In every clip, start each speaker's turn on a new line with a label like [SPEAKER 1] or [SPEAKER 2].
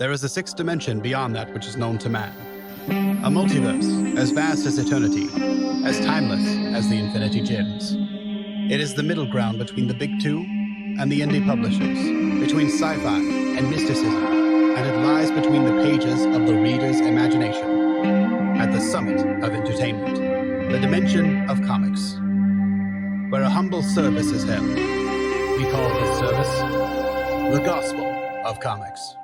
[SPEAKER 1] There is a sixth dimension beyond that which is known to man. A multiverse as vast as eternity, as timeless as the Infinity Gems. It is the middle ground between the big two and the indie publishers, between sci-fi and mysticism, and it lies between the pages of the reader's imagination. At the summit of entertainment, the dimension of comics, where a humble service is held. We call this service the Gospel of Comics.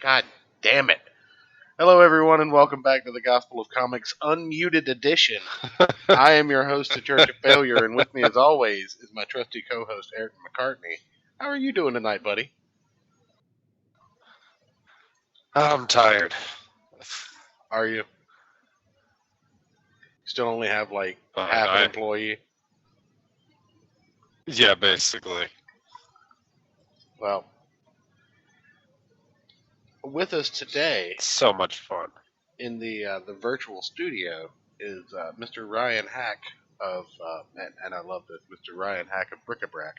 [SPEAKER 2] God damn it. Hello, everyone, and welcome back to the Gospel of Comics Unmuted Edition. I am your host, The Church of Failure, and with me, as always, is my trusty co-host, Ayrton McCartney. How are you doing tonight, buddy?
[SPEAKER 3] I'm tired.
[SPEAKER 2] Are you? Still only have, half an employee?
[SPEAKER 3] Yeah, basically.
[SPEAKER 2] Well, with us today,
[SPEAKER 3] So much fun.
[SPEAKER 2] in the virtual studio, is Mr. Ryan Haack of, and I love this, Mr. Ryan Haack of Bric-a-Brac.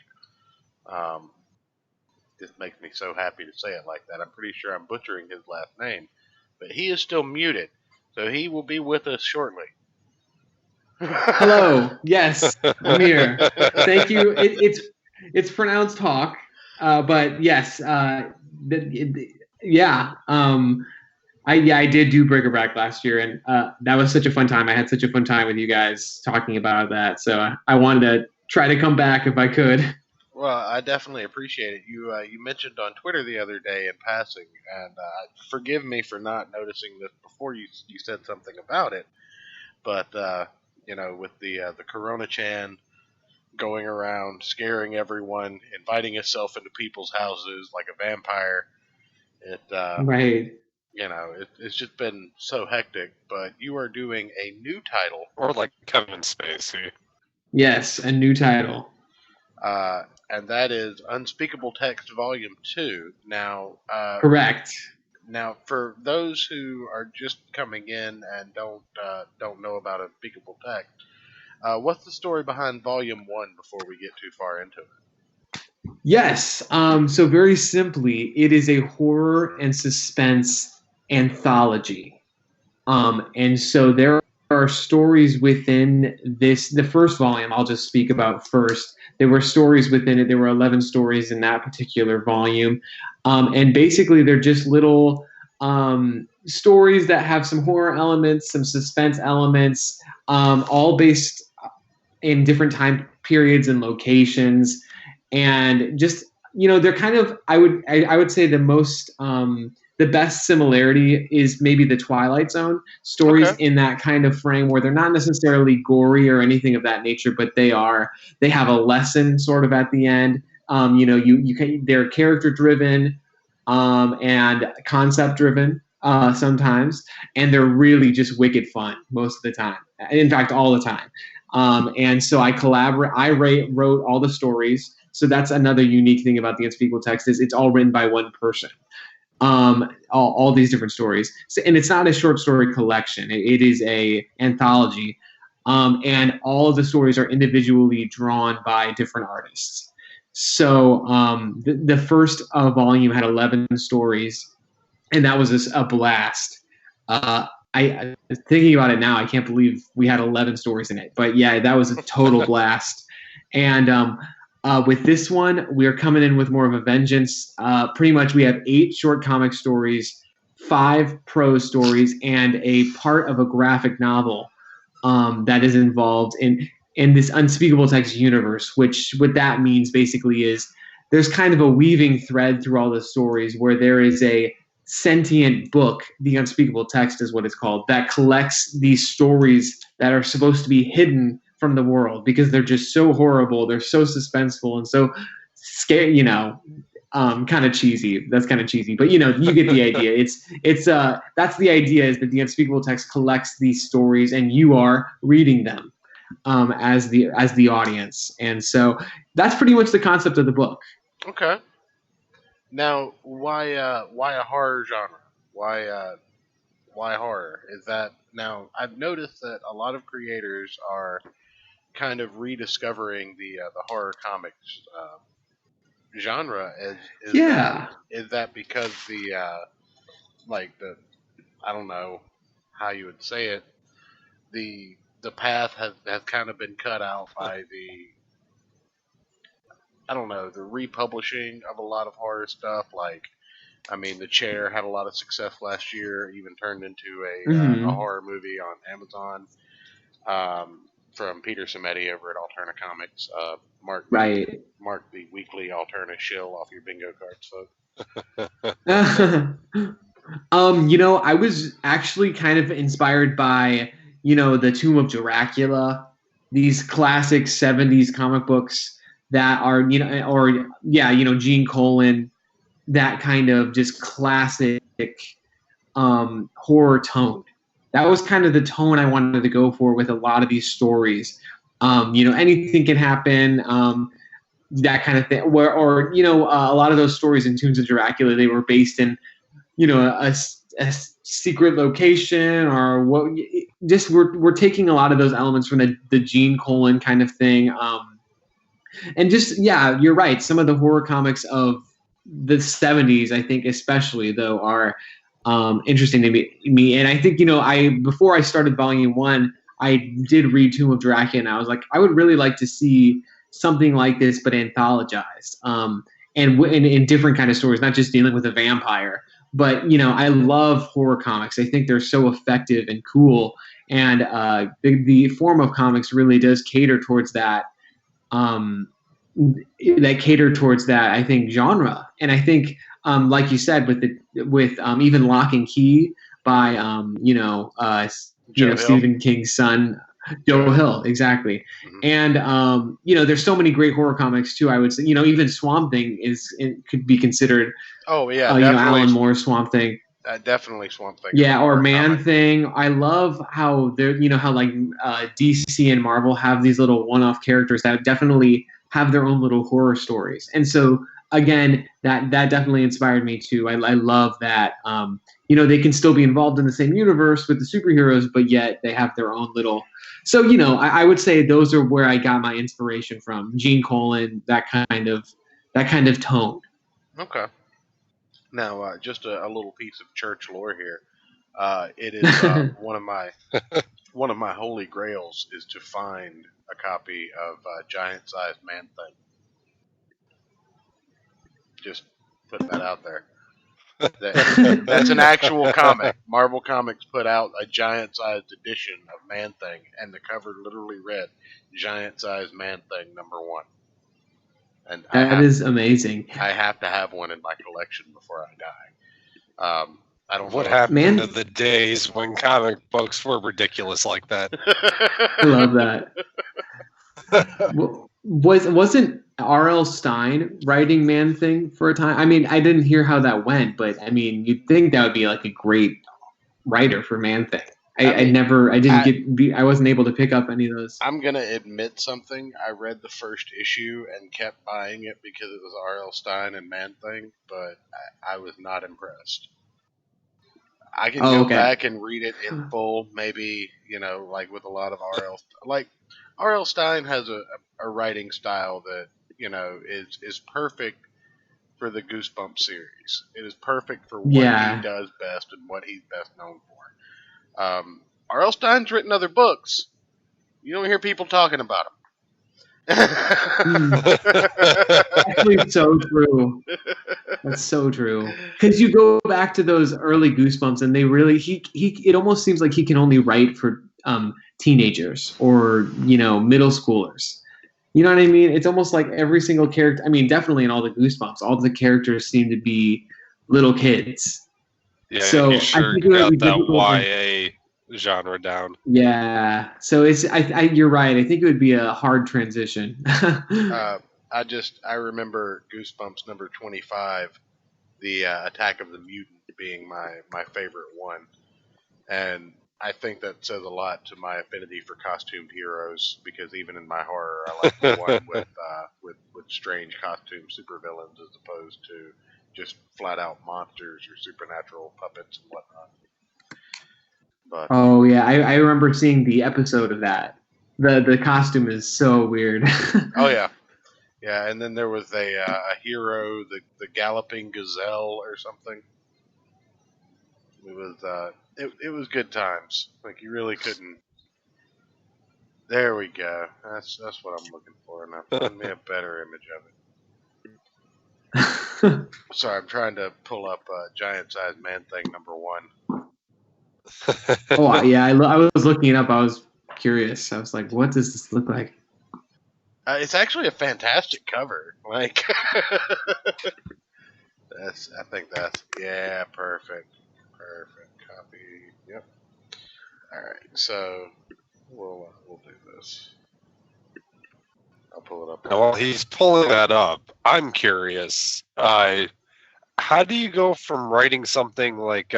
[SPEAKER 2] This makes me so happy to say it like that. I'm pretty sure I'm butchering his last name, but he is still muted, so he will be with us shortly.
[SPEAKER 4] Hello. Yes, I'm here. Thank you. It's pronounced Hawk, but yes. I did do Bric-a-Brac last year, and that was such a fun time. I had such a fun time with you guys talking about that. So I wanted to try to come back if I could.
[SPEAKER 2] Well, I definitely appreciate it. You mentioned on Twitter the other day in passing, and forgive me for not noticing this before you said something about it. But with the Corona-chan going around scaring everyone, inviting himself into people's houses like a vampire,
[SPEAKER 4] Right.
[SPEAKER 2] It's just been so hectic. But you are doing a new title,
[SPEAKER 3] Or like Kevin Spacey.
[SPEAKER 4] Yes, a new title.
[SPEAKER 2] and that is Unspeakable Text Volume 2. Now,
[SPEAKER 4] Correct.
[SPEAKER 2] Now, for those who are just coming in and don't know about Unspeakable Text, what's the story behind Volume 1 before we get too far into it?
[SPEAKER 4] Yes. So very simply, it is a horror and suspense anthology. And so there are stories within this. The first volume I'll just speak about first. There were stories within it. There were 11 stories in that particular volume. And basically, they're just little stories that have some horror elements, some suspense elements, all based in different time periods and locations. And just, they're kind of, I would say the best similarity is maybe the Twilight Zone stories. Okay. In that kind of frame where they're not necessarily gory or anything of that nature, but they have a lesson sort of at the end. They're character driven and concept driven sometimes, and they're really just wicked fun most of the time. In fact, all the time. And so I wrote all the stories. So that's another unique thing about the Unspeakable Text is it's all written by one person. All these different stories. So, and it's not a short story collection. It is a anthology. And all of the stories are individually drawn by different artists. So the first volume had 11 stories, and that was a blast. I thinking about it now, I can't believe we had 11 stories in it. But yeah, that was a total blast. And with this one, we are coming in with more of a vengeance. Pretty much we have 8 short comic stories, 5 prose stories, and a part of a graphic novel that is involved in this Unspeakable Text universe, which what that means basically is there's kind of a weaving thread through all the stories where there is a sentient book, the Unspeakable Text is what it's called, that collects these stories that are supposed to be hidden from the world because they're just so horrible, they're so suspenseful and so scary, kind of cheesy. That's kind of cheesy, but you get the idea. It's that's the idea, is that the Unspeakable Text collects these stories and you are reading them as the audience. And so that's pretty much the concept of the book.
[SPEAKER 2] Okay. Now, why a horror genre? Why horror? Is that now? I've noticed that a lot of creators are kind of rediscovering the horror comics genre.
[SPEAKER 4] Yeah.
[SPEAKER 2] Is that because like the I don't know how you would say it, the path has kind of been cut out by the I don't know the republishing of a lot of horror stuff. Like I mean, The Chair had a lot of success last year, even turned into a
[SPEAKER 4] Hmm.
[SPEAKER 2] horror movie on Amazon from Peter Samedi over at Alterna Comics.
[SPEAKER 4] Right.
[SPEAKER 2] Mark the weekly Alterna shill off your bingo cards, folks.
[SPEAKER 4] I was actually kind of inspired by, the Tomb of Dracula, these classic 70s comic books that are, or yeah, Gene Colan, that kind of just classic horror tone. That was kind of the tone I wanted to go for with a lot of these stories. Anything can happen. That kind of thing. A lot of those stories in Tombs of Dracula, they were based in, a secret location or what. Just we're taking a lot of those elements from the Gene Colan kind of thing. And just yeah, you're right. Some of the horror comics of the 70s, I think, especially though, are interesting to me. And I think I before I started Volume 1, I did read Tomb of Dracula, and I was like, I would really like to see something like this, but anthologized, and in different kind of stories, not just dealing with a vampire. But I love horror comics. I think they're so effective and cool, and the form of comics really does cater towards that. Um, that cater towards that, I think, genre. And I think, like you said, with even Lock and Key by
[SPEAKER 2] Joe Hill.
[SPEAKER 4] Stephen King's son, Joe Hill, exactly.
[SPEAKER 2] Mhm.
[SPEAKER 4] And there's so many great horror comics too. I would say, even Swamp Thing could be considered.
[SPEAKER 2] Oh yeah,
[SPEAKER 4] Alan Moore's Swamp Thing.
[SPEAKER 2] Definitely Swamp Thing.
[SPEAKER 4] Yeah, or Man Thing. I love how they're, how like DC and Marvel have these little one-off characters that definitely have their own little horror stories. And so again, that definitely inspired me too. I love that. They can still be involved in the same universe with the superheroes, but yet they have their own little. So I would say those are where I got my inspiration from. Gene Colan, that kind of tone.
[SPEAKER 2] Okay. Now, just a little piece of church lore here. It is one of my holy grails is to find a copy of Giant-Sized Man-Thing. Just putting that out there. That's an actual comic. Marvel Comics put out a giant-sized edition of Man-Thing, and the cover literally read "Giant-Sized Man-Thing #1." And
[SPEAKER 4] that is amazing.
[SPEAKER 2] I have to have one in my collection before I die. I don't
[SPEAKER 3] What
[SPEAKER 2] know.
[SPEAKER 3] happened to the days when comic books were ridiculous like that?
[SPEAKER 4] I love that. Wasn't R.L. Stine writing Man Thing for a time? I mean, I didn't hear how that went, but I mean, you'd think that would be like a great writer for Man Thing. I wasn't able to pick up any of those.
[SPEAKER 2] I'm gonna admit something. I read the first issue and kept buying it because it was R.L. Stine and Man Thing, but I was not impressed. I can go back and read it in full, maybe, like with a lot of R.L. Like, R.L. Stine has a writing style that, is perfect for the Goosebumps series. It is perfect for what he does best and what he's best known for. R.L. Stine's written other books. You don't hear people talking about him.
[SPEAKER 4] Actually, it's so true. That's so true. Because you go back to those early Goosebumps, and they really it almost seems like he can only write for teenagers or middle schoolers. You know what I mean? It's almost like every single character. I mean, definitely in all the Goosebumps, all the characters seem to be little kids.
[SPEAKER 3] Yeah,
[SPEAKER 4] so
[SPEAKER 3] you sure
[SPEAKER 4] I think
[SPEAKER 3] got that YA genre down.
[SPEAKER 4] Yeah, so it's you're right. I think it would be a hard transition.
[SPEAKER 2] I remember Goosebumps number 25, the Attack of the Mutant, being my favorite one, and I think that says a lot to my affinity for costumed heroes, because even in my horror, I like the one with strange costume supervillains as opposed to just flat out monsters or supernatural puppets and whatnot. But
[SPEAKER 4] Oh yeah, I remember seeing the episode of that. The costume is so weird.
[SPEAKER 2] oh yeah, yeah. And then there was a hero, the galloping gazelle or something. It was it was good times. Like you really couldn't. There we go. That's what I'm looking for. Now find me a better image of it. Sorry, I'm trying to pull up Giant Sized Man Thing #1.
[SPEAKER 4] Oh yeah, I was looking it up. I was curious. I was like, what does this look like?
[SPEAKER 2] It's actually a fantastic cover. Like, I think that's perfect copy. Yep. All right, so we'll do this. I'll pull it up.
[SPEAKER 3] Now, while he's pulling that up, I'm curious. How do you go from writing something like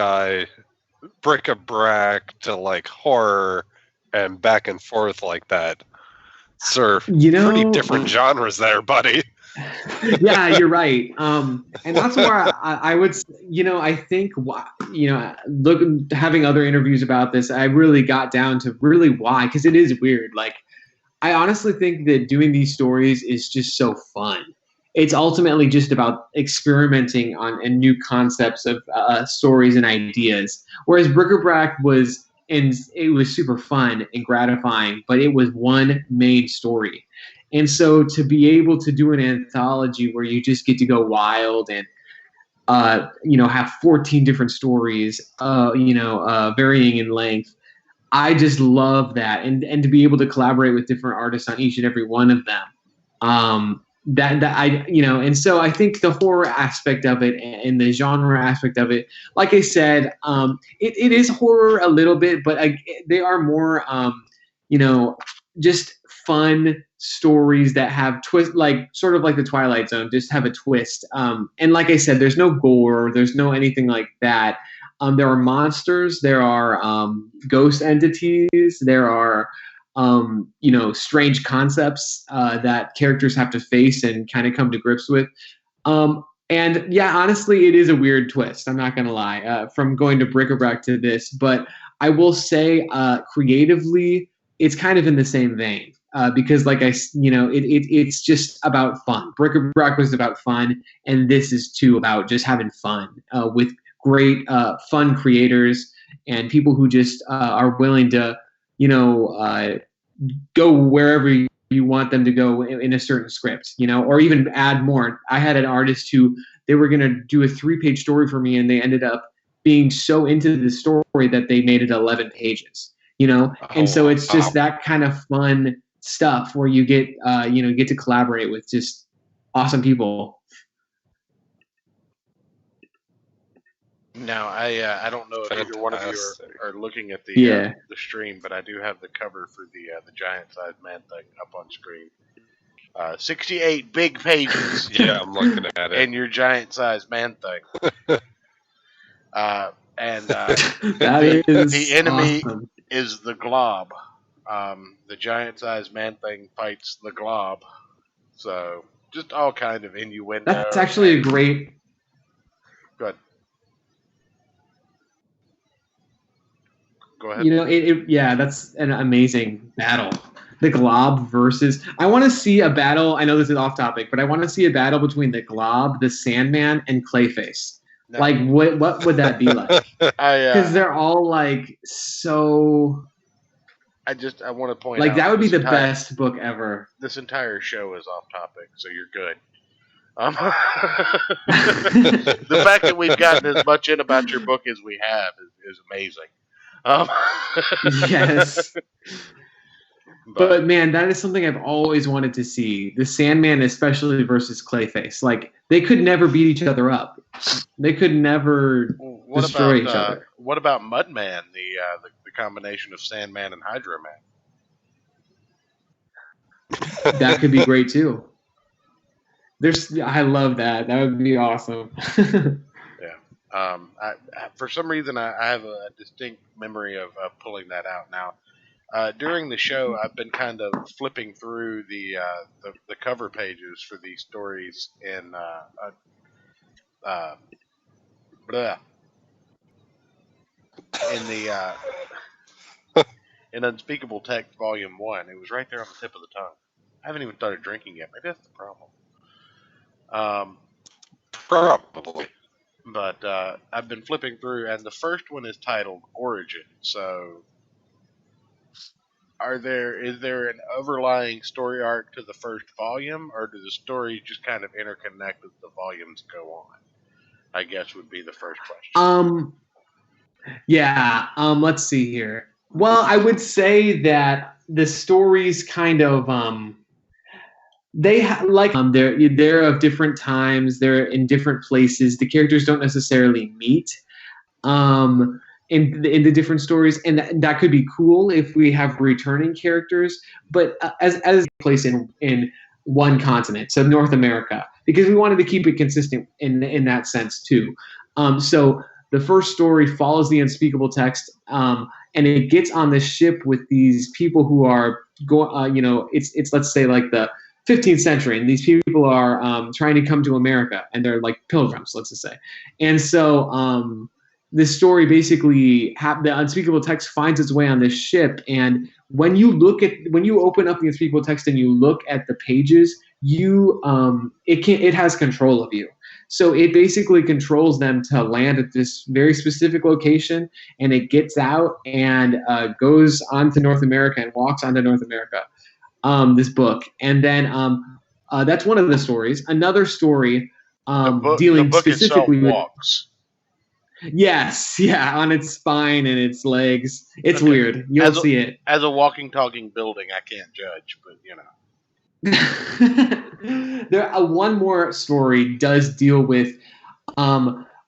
[SPEAKER 3] bric-a-brac to like horror and back and forth like that? Sir, pretty different genres there, buddy.
[SPEAKER 4] Yeah, you're right. And that's where I would, I think, having other interviews about this, I really got down to really why, because it is weird. Like, I honestly think that doing these stories is just so fun. It's ultimately just about experimenting on and new concepts of stories and ideas. Whereas bric-a-brac it was super fun and gratifying, but it was one main story. And so to be able to do an anthology where you just get to go wild and have 14 different stories, varying in length, I just love that, and to be able to collaborate with different artists on each and every one of them. And so I think the horror aspect of it and the genre aspect of it, like I said, it is horror a little bit, but they are more, just fun stories that have twist, like sort of like the Twilight Zone, just have a twist. And like I said, there's no gore, there's no anything like that. There are monsters, there are ghost entities, there are strange concepts that characters have to face and kind of come to grips with. And yeah, honestly, it is a weird twist. I'm not going to lie, from going to bric-a-brac to this, but I will say creatively, it's kind of in the same vein. Because it's just about fun. Bric-a-brac was about fun, and this is too about just having fun with great fun creators and people who just are willing to, go wherever you want them to go in a certain script, or even add more. I had an artist who they were going to do a 3-page story for me, and they ended up being so into the story that they made it 11 pages, and so it's just that kind of fun stuff where you get to collaborate with just awesome people.
[SPEAKER 2] Now, I don't know if either one of you are looking at the stream, but I do have the cover for the Giant Sized Man Thing up on screen. 68 big pages.
[SPEAKER 3] Yeah, I'm looking at it.
[SPEAKER 2] And your Giant Sized Man Thing. The enemy
[SPEAKER 4] awesome.
[SPEAKER 2] is the Glob. The Giant Sized Man Thing fights the Glob. So just all kind of innuendo.
[SPEAKER 4] That's actually a great.
[SPEAKER 2] Good. Go ahead.
[SPEAKER 4] That's an amazing battle. The Glob versus. I want to see a battle. I know this is off topic, but I want to see a battle between the Glob, the Sandman, and Clayface. No. Like, what would that be like? Because they're all like so.
[SPEAKER 2] I want to point out.
[SPEAKER 4] Like, that would be the best book ever.
[SPEAKER 2] This entire show is off topic, so you're good. The fact that we've gotten as much in about your book as we have is amazing.
[SPEAKER 4] Yes. But man, that is something I've always wanted to see. The Sandman, especially versus Clayface. Like, they could never beat each other up. They could never destroy each other.
[SPEAKER 2] What about Mudman, the combination of Sandman and Hydro Man?
[SPEAKER 4] That could be great too. I love that. That would be awesome.
[SPEAKER 2] Yeah. For some reason, I have a distinct memory of pulling that out. Now, during the show, I've been kind of flipping through the cover pages for these stories in blah, in the in Unspeakable Text Volume 1. It was right there on the tip of the tongue. I haven't even started drinking yet. Maybe that's the problem.
[SPEAKER 3] Probably.
[SPEAKER 2] But I've been flipping through, and the first one is titled Origin. So, is there an overlying story arc to the first volume, or do the stories just kind of interconnect as the volumes go on? I guess would be the first question.
[SPEAKER 4] Let's see here. Well, I would say that the stories kind of they're of different times, they're in different places. The characters don't necessarily meet in the different stories, and that could be cool if we have returning characters. But as place in one continent, so North America, because we wanted to keep it consistent in that sense too. So the first story follows the Unspeakable Text, and it gets on the ship with these people who are it's let's say like the 15th century, and these people are trying to come to America, and they're like pilgrims, let's just say. And so this story basically, the Unspeakable Text finds its way on this ship, and when you open up the Unspeakable Text and you look at the pages, it has control of you. So it basically controls them to land at this very specific location, and it gets out and goes on to North America and walks onto North America. This book, and then that's one of the stories. Another story dealing
[SPEAKER 2] the book
[SPEAKER 4] specifically with
[SPEAKER 2] walks.
[SPEAKER 4] Yes, yeah, on its spine and its legs. It's okay. Weird. You'll see it.
[SPEAKER 2] As a walking, talking building, I can't judge, but
[SPEAKER 4] One more story does deal with.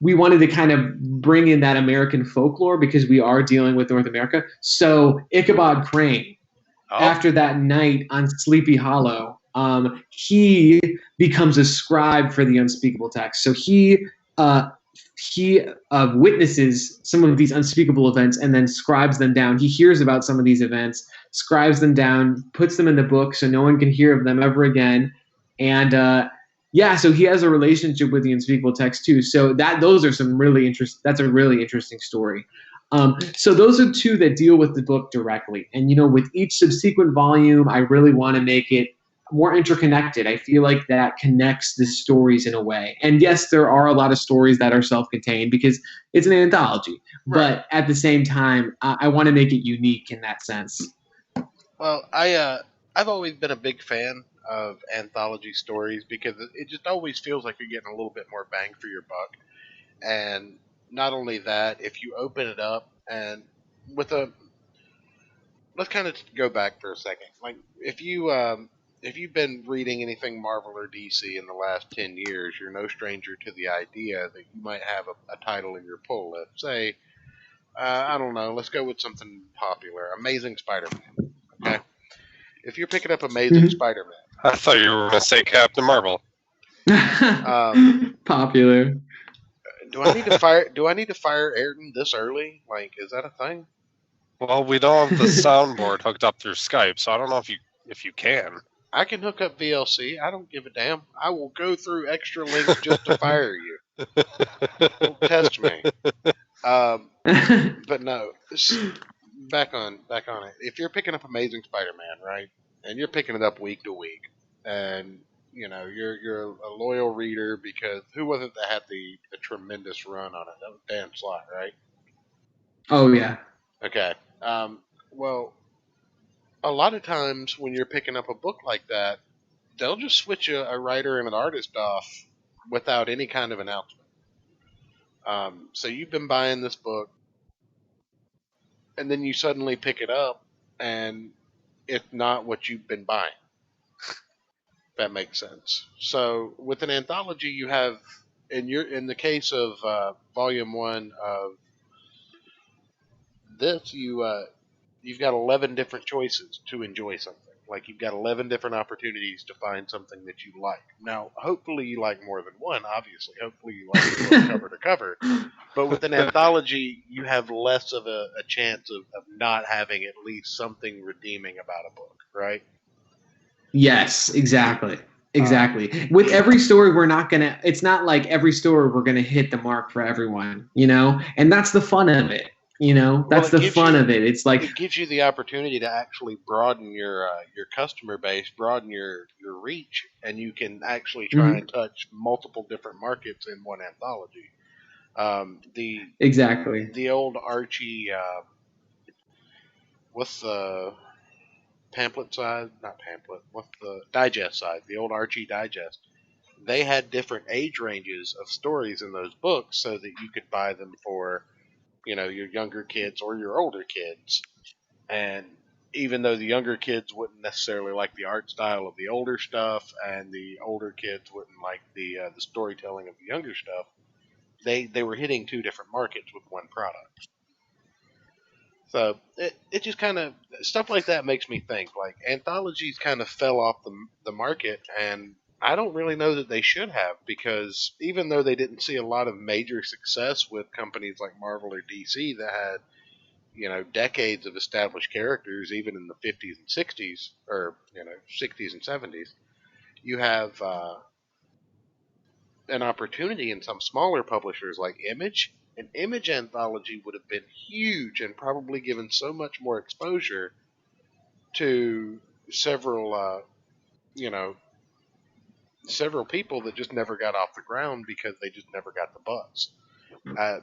[SPEAKER 4] We wanted to kind of bring in that American folklore because we are dealing with North America. So Ichabod Crane. After that night on Sleepy Hollow, he becomes a scribe for the Unspeakable Text. So he witnesses some of these unspeakable events and then scribes them down. He hears about some of these events, scribes them down, puts them in the book so no one can hear of them ever again. And so he has a relationship with the Unspeakable Text too. So those are some really interesting. That's a really interesting story. So those are two that deal with the book directly. And, with each subsequent volume, I really want to make it more interconnected. I feel like that connects the stories in a way. And yes, there are a lot of stories that are self-contained because it's an anthology. Right. But at the same time, I want to make it unique in that sense.
[SPEAKER 2] Well, I've always been a big fan of anthology stories because it just always feels like you're getting a little bit more bang for your buck. And not only that, if you open it up and let's kind of go back for a second. Like if you've been reading anything Marvel or DC in the last 10 years, you're no stranger to the idea that you might have a title in your pull list. Say, I don't know, let's go with something popular, Amazing Spider-Man. Okay, if you're picking up Amazing Spider-Man,
[SPEAKER 3] I thought you were going to say Captain Marvel.
[SPEAKER 4] Popular.
[SPEAKER 2] Do I need to fire Ayrton this early? Like, is that a thing?
[SPEAKER 3] Well, we don't have the soundboard hooked up through Skype, so I don't know if you can.
[SPEAKER 2] I can hook up VLC. I don't give a damn. I will go through extra links just to fire you. Don't test me. But no. Back on it. If you're picking up Amazing Spider-Man, right, and you're picking it up week to week, and you're a loyal reader because who was it that had the tremendous run on it? That was Dan Slott, right?
[SPEAKER 4] Oh, yeah.
[SPEAKER 2] Okay. Well, a lot of times when you're picking up a book like that, they'll just switch a writer and an artist off without any kind of announcement. So you've been buying this book, and then you suddenly pick it up, and it's not what you've been buying. That makes sense. So with an anthology, you have, in the case of Volume 1 of this, you've got 11 different choices to enjoy something. Like you've got 11 different opportunities to find something that you like. Now, hopefully you like more than one, obviously. Hopefully you like the book cover to cover. But with an anthology, you have less of a chance of not having at least something redeeming about a book, right?
[SPEAKER 4] Yes, exactly. Exactly. With every story, it's not like every story we're going to hit the mark for everyone, and that's the fun of it. That's the fun of it. It's like
[SPEAKER 2] it gives you the opportunity to actually broaden your customer base, broaden your reach, and you can actually try and touch multiple different markets in one anthology.
[SPEAKER 4] Exactly.
[SPEAKER 2] The old Archie, what's the pamphlet side? Not pamphlet. What's the digest side? The old Archie digest. They had different age ranges of stories in those books so that you could buy them for, your younger kids or your older kids. And even though the younger kids wouldn't necessarily like the art style of the older stuff, and the older kids wouldn't like the storytelling of the younger stuff, they were hitting two different markets with one product. So it just kind of, stuff like that makes me think, like, anthologies kind of fell off the market, and I don't really know that they should have, because even though they didn't see a lot of major success with companies like Marvel or DC that had, decades of established characters, even in the 50s and 60s, or, 60s and 70s, you have an opportunity in some smaller publishers like Image. An Image anthology would have been huge and probably given so much more exposure to several, several people that just never got off the ground because they just never got the buzz.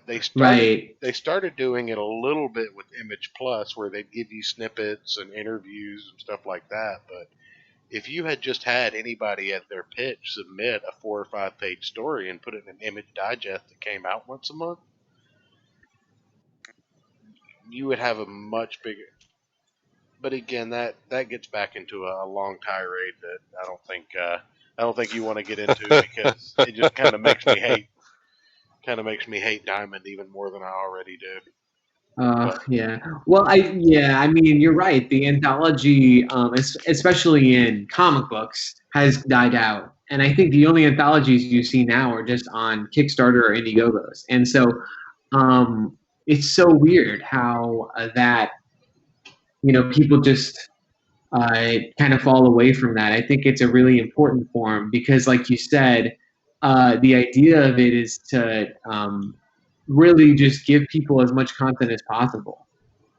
[SPEAKER 2] They started doing it a little bit with Image Plus, where they'd give you snippets and interviews and stuff like that. But if you had just had anybody at their pitch submit a 4 or 5 page story and put it in an Image Digest that came out once a month, you would have a much bigger. But again, that gets back into a long tirade that I don't think you want to get into, because it just kind of makes me hate Diamond even more than I already do.
[SPEAKER 4] Yeah. Well, I mean, you're right. The anthology, especially in comic books, has died out. And I think the only anthologies you see now are just on Kickstarter or Indiegogos. And so it's so weird how that, people just kind of fall away from that. I think it's a really important form because, like you said, the idea of it is to really just give people as much content as possible.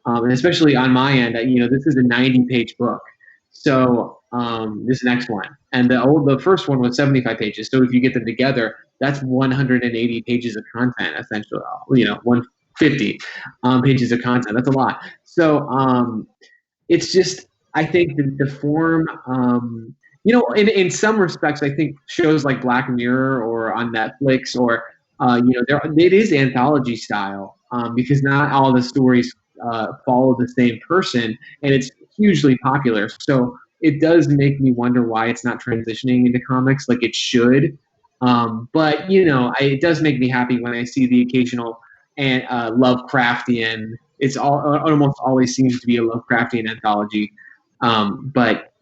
[SPEAKER 4] And especially on my end, this is a 90-page book. So this next one, and the first one was 75 pages. So if you get them together, that's 180 pages of content, essentially. 150 pages of content. That's a lot. So it's just, I think the form, in some respects, I think shows like Black Mirror or on Netflix or it is anthology style because not all the stories follow the same person, and it's hugely popular. So it does make me wonder why it's not transitioning into comics like it should. But it does make me happy when I see the occasional and Lovecraftian. It's almost always seems to be a Lovecraftian anthology, but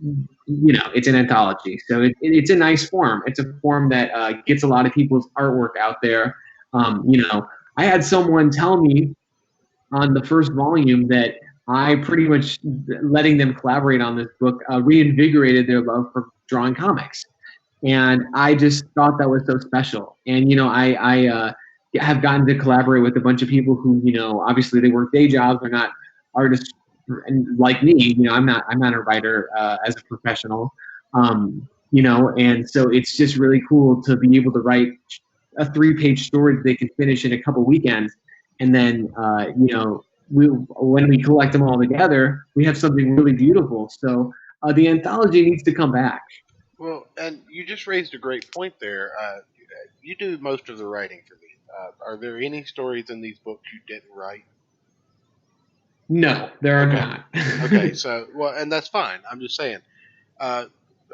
[SPEAKER 4] it's an anthology, so it's a nice form. It's a form that gets a lot of people's artwork out there. I had someone tell me on the first volume that I pretty much letting them collaborate on this book reinvigorated their love for drawing comics, and I just thought that was so special. And I have gotten to collaborate with a bunch of people who obviously they work day jobs, they're not artists. And like me, I'm not a writer as a professional, and so it's just really cool to be able to write a 3-page story that they can finish in a couple weekends, and then when we collect them all together, we have something really beautiful. So the anthology needs to come back.
[SPEAKER 2] Well, and you just raised a great point there. You do most of the writing for these. Are there any stories in these books you didn't write?
[SPEAKER 4] No, there are not.
[SPEAKER 2] Okay, so, and that's fine. I'm just saying, a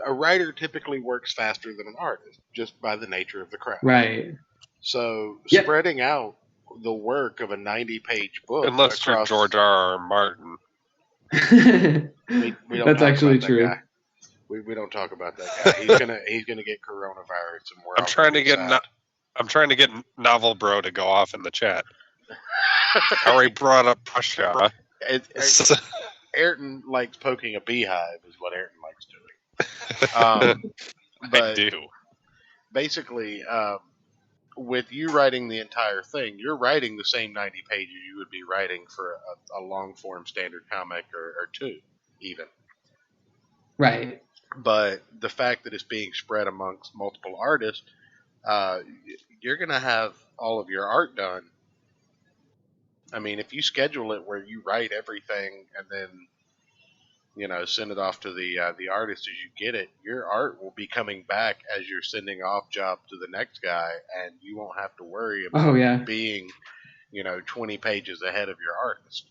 [SPEAKER 2] writer typically works faster than an artist, just by the nature of the craft.
[SPEAKER 4] Right.
[SPEAKER 2] So, spreading out the work of a 90-page book,
[SPEAKER 3] unless you're George R.R. Martin.
[SPEAKER 2] we don't
[SPEAKER 4] That's actually true.
[SPEAKER 2] We don't talk about that guy. He's gonna get coronavirus, and
[SPEAKER 3] I'm trying to get Novel Bro to go off in the chat. I already brought up Prussia.
[SPEAKER 2] Ayrton likes poking a beehive, is what Ayrton likes doing. But
[SPEAKER 3] I do.
[SPEAKER 2] basically, with you writing the entire thing, you're writing the same 90 pages you would be writing for a long form standard comic or two, even.
[SPEAKER 4] Right.
[SPEAKER 2] But the fact that it's being spread amongst multiple artists, you're going to have all of your art done. I mean, if you schedule it where you write everything and then send it off to the artist as you get it, your art will be coming back as you're sending off job to the next guy, and you won't have to worry about being 20 pages ahead of your artist.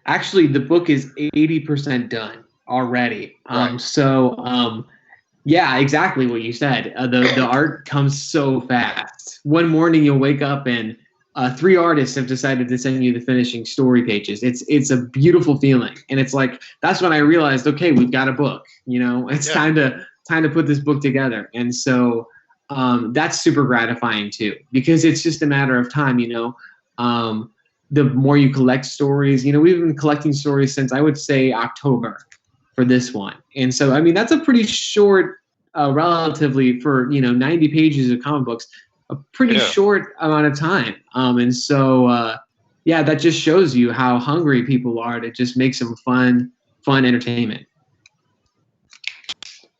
[SPEAKER 4] Actually, the book is 80% done already.
[SPEAKER 2] Right.
[SPEAKER 4] Yeah, exactly what you said. The art comes so fast. One morning you'll wake up and 3 artists have decided to send you the finishing story pages. It's a beautiful feeling, and it's like that's when I realized, okay, we've got a book. It's time to put this book together, and so that's super gratifying too, because it's just a matter of time. The more you collect stories, we've been collecting stories since I would say October for this one, and so I mean that's a pretty short, relatively for 90 pages of comic books. A pretty short amount of time. And so, that just shows you how hungry people are to just make some fun entertainment.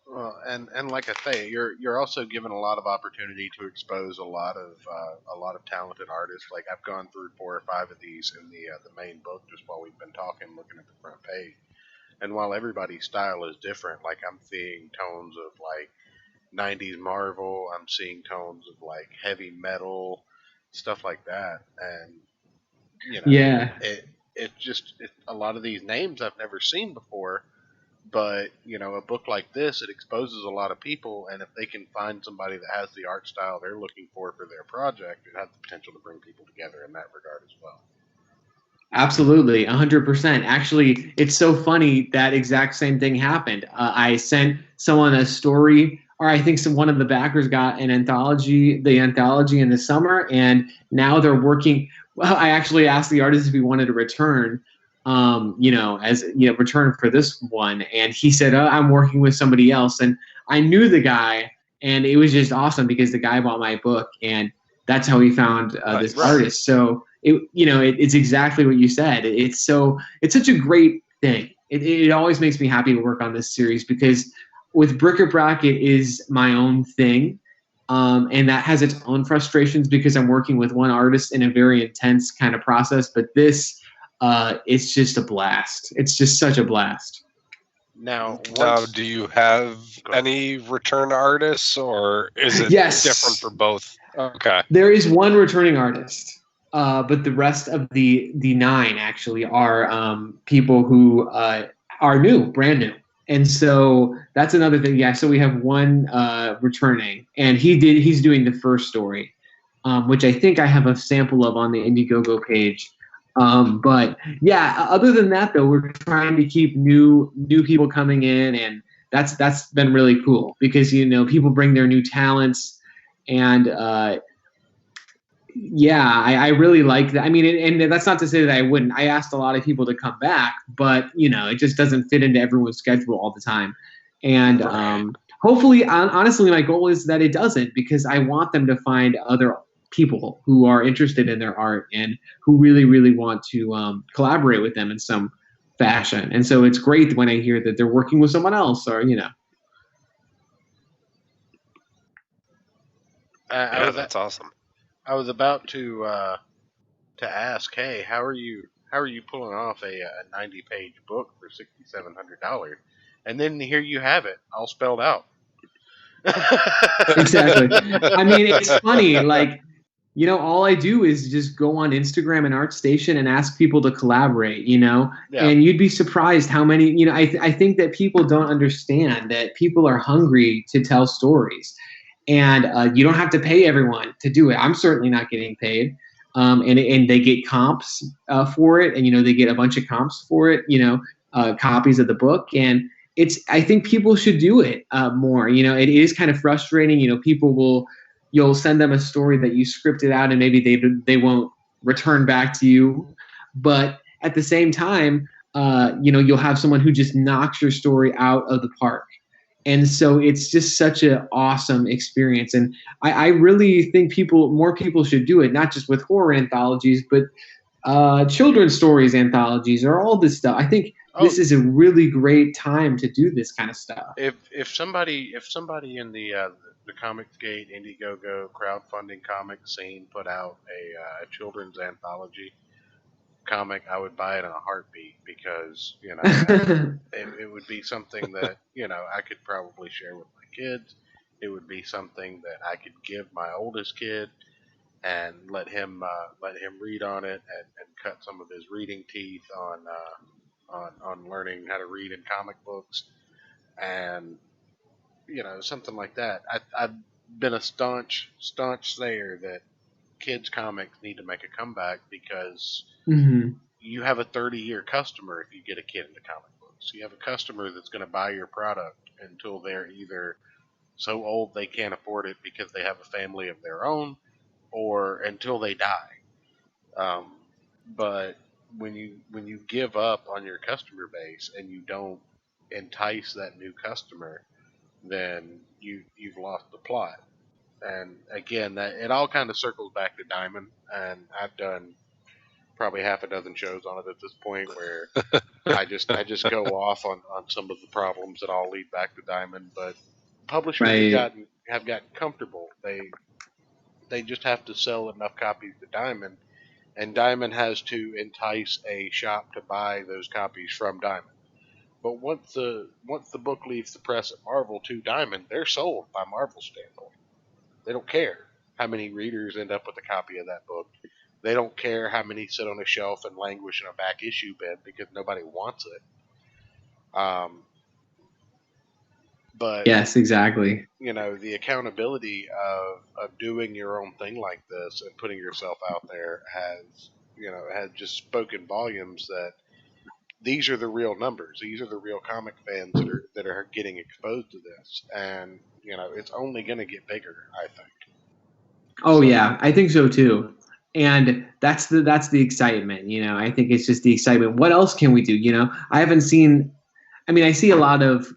[SPEAKER 2] Well, and like I say, you're also given a lot of opportunity to expose a lot of talented artists. Like I've gone through 4 or 5 of these in the main book just while we've been talking, looking at the front page. And while everybody's style is different, like I'm seeing tones of like 90s Marvel, I'm seeing tones of like heavy metal, stuff like that, and a lot of these names I've never seen before, but a book like this, it exposes a lot of people, and if they can find somebody that has the art style they're looking for their project, it has the potential to bring people together in that regard as well.
[SPEAKER 4] Absolutely, 100%. Actually, it's so funny that exact same thing happened. I sent someone a story, or I think one of the backers got the anthology in the summer, and now they're working. Well, I actually asked the artist if he wanted to return, return for this one, and he said, "Oh, I'm working with somebody else." And I knew the guy, and it was just awesome because the guy bought my book, and that's how he found this artist. So it's exactly what you said. It's such a great thing. It always makes me happy to work on this series because with Bric-a-Brac, it is my own thing, and that has its own frustrations because I'm working with one artist in a very intense kind of process. But this, it's just a blast. It's just such a blast.
[SPEAKER 2] Now,
[SPEAKER 3] do you have any return artists, or is it different for both? Okay.
[SPEAKER 4] There is one returning artist, but the rest of the 9 actually are people who are brand new. And so that's another thing. Yeah, so we have one returning, and he's doing the first story, which I think I have a sample of on the Indiegogo page. But yeah, other than that, though, we're trying to keep new people coming in, and that's been really cool because people bring their new talents, and I really like that. I mean, and that's not to say that I wouldn't. I asked a lot of people to come back, but it just doesn't fit into everyone's schedule all the time. And hopefully, honestly, my goal is that it doesn't, because I want them to find other people who are interested in their art and who really, really want to collaborate with them in some fashion. And so it's great when I hear that they're working with someone else, or
[SPEAKER 3] that's awesome.
[SPEAKER 2] I was about to ask, hey, how are you pulling off a 90-page book for $6,700? And then here you have it, all spelled out.
[SPEAKER 4] Exactly. I mean, it's funny, like, all I do is just go on Instagram and ArtStation and ask people to collaborate, and you'd be surprised how many, I think that people don't understand that people are hungry to tell stories, and you don't have to pay everyone to do it. I'm certainly not getting paid. And they get comps for it, and they get a bunch of comps for it, copies of the book, and I think people should do it more. It is kind of frustrating. You'll send them a story that you scripted out, and maybe they won't return back to you, but at the same time, you'll have someone who just knocks your story out of the park, And so it's just such an awesome experience. And I really think more people should do it, not just with horror anthologies, but children's stories anthologies or all this stuff. I think this is a really great time to do this kind of stuff.
[SPEAKER 2] If somebody in the Comicsgate, Indiegogo, crowdfunding comic scene put out a children's anthology comic, I would buy it in a heartbeat, because it would be something that I could probably share with my kids. It would be something that I could give my oldest kid and let him read on it and cut some of his reading teeth on learning how to read in comic books, and something like that. I've been a staunch sayer that kids comics need to make a comeback, because you have a 30-year customer if you get a kid into comic books. You have a customer that's going to buy your product until they're either so old they can't afford it because they have a family of their own, or until they die. But when you give up on your customer base and you don't entice that new customer, then you've lost the plot. And again, that it all kind of circles back to Diamond, and I've done probably half a dozen shows on it at this point, where I just go off on some of the problems that all lead back to Diamond. But publishers have gotten comfortable. They just have to sell enough copies to Diamond, and Diamond has to entice a shop to buy those copies from Diamond. But once the book leaves the press at Marvel to Diamond, they're sold by Marvel's standpoint. They don't care how many readers end up with a copy of that book. They don't care how many sit on a shelf and languish in a back issue bin, because nobody wants it. But
[SPEAKER 4] yes, exactly.
[SPEAKER 2] The accountability of doing your own thing like this and putting yourself out there has just spoken volumes that these are the real numbers. These are the real comic fans that are getting exposed to this, and it's only going to get bigger, I think.
[SPEAKER 4] Oh yeah, I think so too. And that's the excitement, I think it's just the excitement. What else can we do? I haven't seen, I see a lot of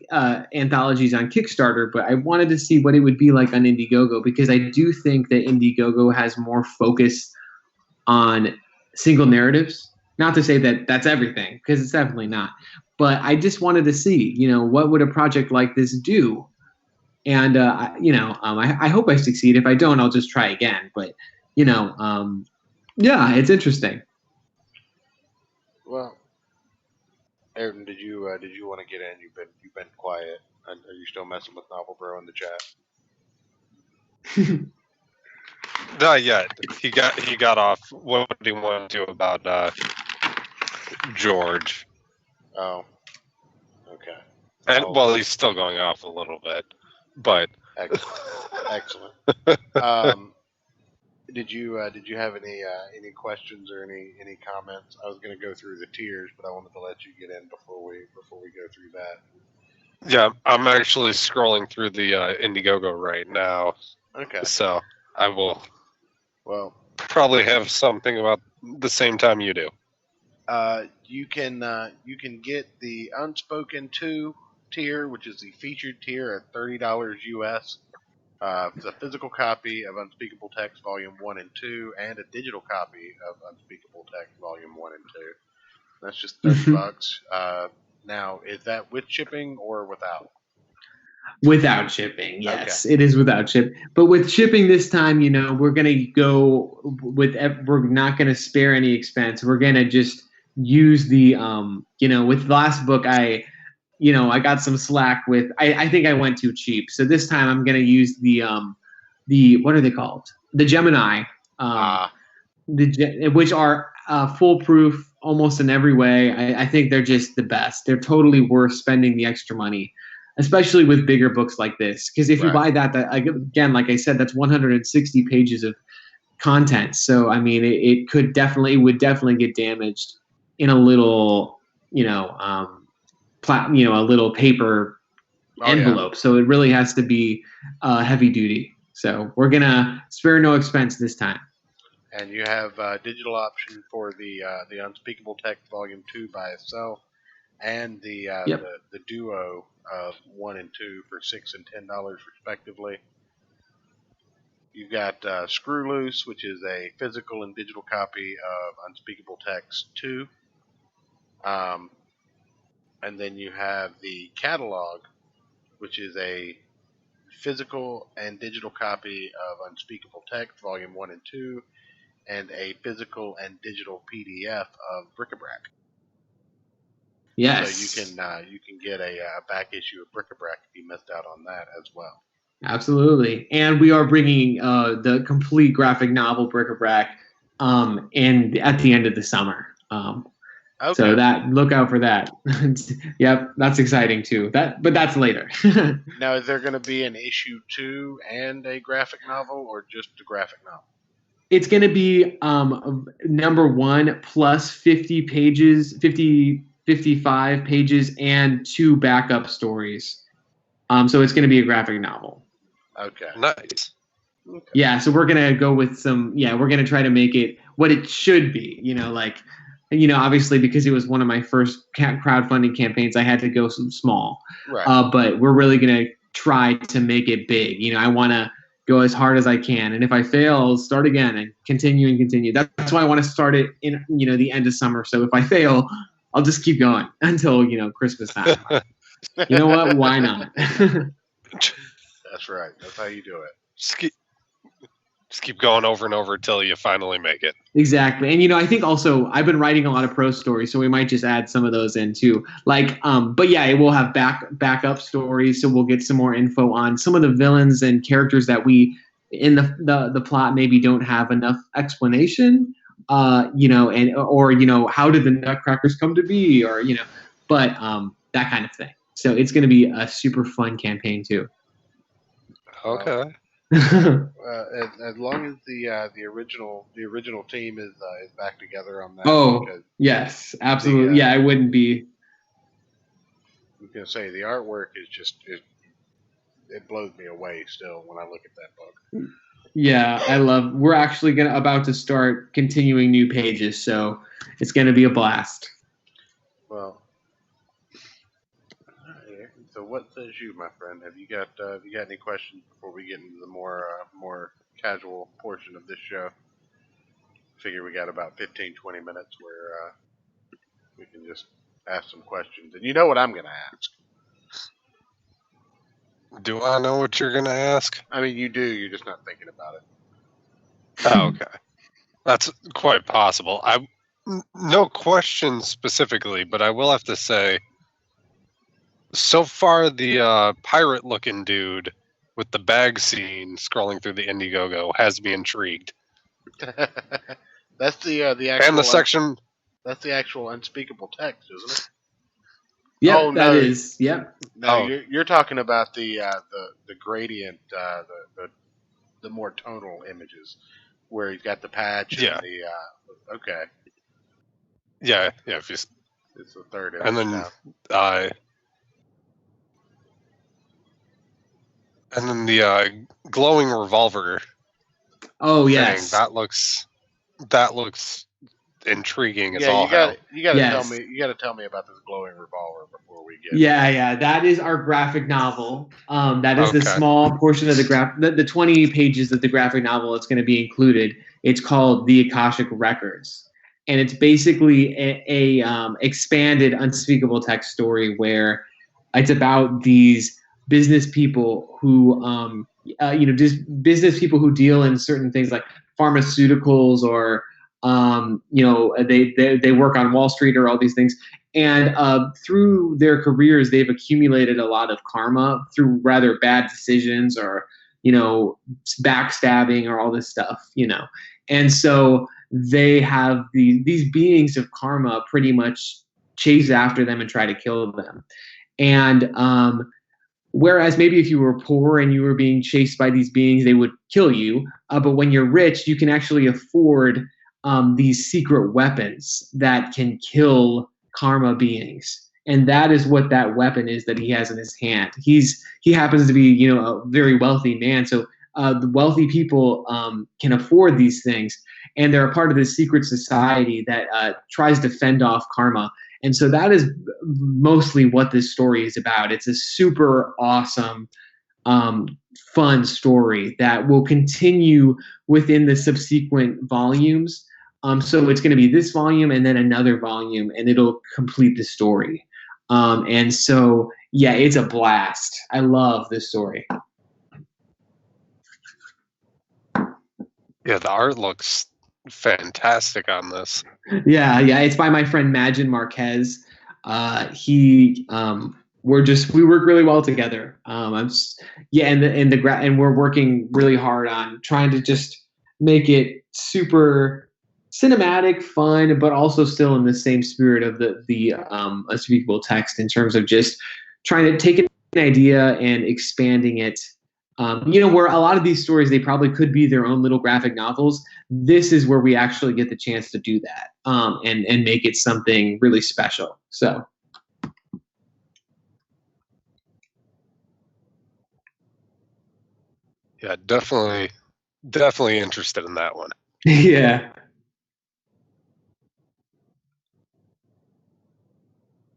[SPEAKER 4] anthologies on Kickstarter, but I wanted to see what it would be like on Indiegogo, because I do think that Indiegogo has more focus on single narratives. Not to say that that's everything, because it's definitely not. But I just wanted to see, what would a project like this do? And, I hope I succeed. If I don't, I'll just try again. But, yeah, it's interesting.
[SPEAKER 2] Well, Ayrton, did you want to get in? You've been quiet. Are you still messing with Novel Bro in the chat?
[SPEAKER 3] Not yet. He got off. What did he want to do about George?
[SPEAKER 2] Oh, okay.
[SPEAKER 3] And well, he's still going off a little bit, but
[SPEAKER 2] excellent. Did you have any questions or any comments? I was going to go through the tiers, but I wanted to let you get in before we go through that.
[SPEAKER 3] Yeah, I'm actually scrolling through the Indiegogo right now.
[SPEAKER 2] Okay.
[SPEAKER 3] So I will.
[SPEAKER 2] Well,
[SPEAKER 3] probably have something about the same time you do.
[SPEAKER 2] You can get the Unspoken 2 tier, which is the featured tier at $30 US. It's a physical copy of Unspeakable Text Volume 1 and 2, and a digital copy of Unspeakable Text Volume 1 and 2. That's just $30. Now, is that with shipping or without?
[SPEAKER 4] Without shipping, yes.
[SPEAKER 2] Okay.
[SPEAKER 4] It is without ship. But with shipping this time, we're going to go with, we're not going to spare any expense. We're going to just use the, with the last book, I got some slack with, I think I went too cheap. So this time I'm going to use the, what are they called? The Gemini, which are foolproof almost in every way. I think they're just the best. They're totally worth spending the extra money, especially with bigger books like this. Because if you buy that, again, like I said, that's 160 pages of content. So, it would definitely get damaged in a little, a little paper envelope. Yeah. So it really has to be heavy duty. So we're going to spare no expense this time.
[SPEAKER 2] And you have a digital option for the Unspeakable Text Volume 2 by itself, and the
[SPEAKER 4] Yep.
[SPEAKER 2] the duo of 1 and 2 for $6 and $10 respectively. You've got Screw Loose, which is a physical and digital copy of Unspeakable Text 2. And then you have the Catalog, which is a physical and digital copy of Unspeakable Text, Volume 1 and 2, and a physical and digital PDF of Bric-a-Brac.
[SPEAKER 4] Yes.
[SPEAKER 2] So you can get a back issue of Bric-a-Brac if you missed out on that as well.
[SPEAKER 4] Absolutely. And we are bringing the complete graphic novel Bric-a-Brac and at the end of the summer.
[SPEAKER 2] Okay.
[SPEAKER 4] So look out for that. Yep, that's exciting too. But that's later.
[SPEAKER 2] Now, is there going to be an issue 2 and a graphic novel, or just a graphic novel?
[SPEAKER 4] It's going to be number 1 plus 50 pages, 55 pages, and 2 backup stories. So it's going to be a graphic novel.
[SPEAKER 2] Okay.
[SPEAKER 3] Nice.
[SPEAKER 2] Okay.
[SPEAKER 4] Yeah, so we're going to go with we're going to try to make it what it should be. Obviously because it was one of my first crowdfunding campaigns, I had to go small.
[SPEAKER 2] Right.
[SPEAKER 4] But we're really going to try to make it big. I want to go as hard as I can. And if I fail, I'll start again and continue. That's why I want to start it in, the end of summer. So if I fail, I'll just keep going until, Christmas time. You know what? Why not?
[SPEAKER 2] That's right. That's how you do it.
[SPEAKER 3] Just keep going over and over until you finally make it.
[SPEAKER 4] Exactly. And, I think also I've been writing a lot of prose stories, so we might just add some of those in too. But yeah, it will have backup stories, so we'll get some more info on some of the villains and characters that we in the plot maybe don't have enough explanation. Or how did the Nutcrackers come to be, or but that kind of thing. So it's going to be a super fun campaign too.
[SPEAKER 3] Okay.
[SPEAKER 2] As long as the original team is back together on that.
[SPEAKER 4] Oh, yes, absolutely. I wouldn't be.
[SPEAKER 2] I was gonna say the artwork is just it blows me away still when I look at that book.
[SPEAKER 4] Yeah, we're actually about to start continuing new pages, so it's gonna be a blast.
[SPEAKER 2] Well, so what says you, my friend? Have you got any questions before we get into the more casual portion of this show? Figure we got about 15-20 minutes where we can just ask some questions, and you know what I'm gonna ask.
[SPEAKER 3] Do I know what you're gonna ask?
[SPEAKER 2] I mean, you do. You're just not thinking about it.
[SPEAKER 3] Oh, okay. That's quite possible. No question specifically, but I will have to say, so far the pirate-looking dude with the bag scene scrolling through the Indiegogo has me intrigued.
[SPEAKER 2] That's the actual
[SPEAKER 3] and the section.
[SPEAKER 2] That's the actual Unspeakable Text, isn't it?
[SPEAKER 4] Yep,
[SPEAKER 2] oh,
[SPEAKER 4] that is. Yep.
[SPEAKER 2] No, you're talking about the gradient, the more tonal images, where he's got the patch.
[SPEAKER 3] Yeah.
[SPEAKER 2] And the okay.
[SPEAKER 3] Yeah. If you.
[SPEAKER 2] It's the third image
[SPEAKER 3] And then
[SPEAKER 2] now.
[SPEAKER 3] And then the glowing revolver.
[SPEAKER 4] Oh
[SPEAKER 3] thing,
[SPEAKER 4] yes.
[SPEAKER 3] That looks intriguing as
[SPEAKER 2] yeah,
[SPEAKER 3] all hell.
[SPEAKER 2] You gotta
[SPEAKER 4] Yes.
[SPEAKER 2] tell me. You gotta tell me about this glowing revolver before we get.
[SPEAKER 4] Yeah. That is our graphic novel. That is the
[SPEAKER 3] Okay.
[SPEAKER 4] small portion of the 20 pages of the graphic novel that's going to be included. It's called The Akashic Records, and it's basically a expanded Unspeakable Text story where it's about these business people who just business people who deal in certain things like pharmaceuticals or they work on Wall Street or all these things. And through their careers, they've accumulated a lot of karma through rather bad decisions or, backstabbing or all this stuff, And so they have these beings of karma pretty much chase after them and try to kill them. And whereas maybe if you were poor and you were being chased by these beings, they would kill you. But when you're rich, you can actually afford these secret weapons that can kill karma beings. And that is what that weapon is that he has in his hand. He happens to be, a very wealthy man. So the wealthy people can afford these things. And they're a part of this secret society that tries to fend off karma. And so that is mostly what this story is about. It's a super awesome, fun story that will continue within the subsequent volumes. So it's going to be this volume and then another volume, and it'll complete the story. And so, yeah, it's a blast. I love this story.
[SPEAKER 3] Yeah, the art looks fantastic on this.
[SPEAKER 4] Yeah, it's by my friend Magin Marquez. We work really well together. And we're working really hard on trying to just make it super cinematic, fun, but also still in the same spirit of the Unspeakable text in terms of just trying to take an idea and expanding it. Where a lot of these stories, they probably could be their own little graphic novels. This is where we actually get the chance to do that, and make it something really special. So.
[SPEAKER 3] Yeah, definitely interested in that one.
[SPEAKER 4] Yeah.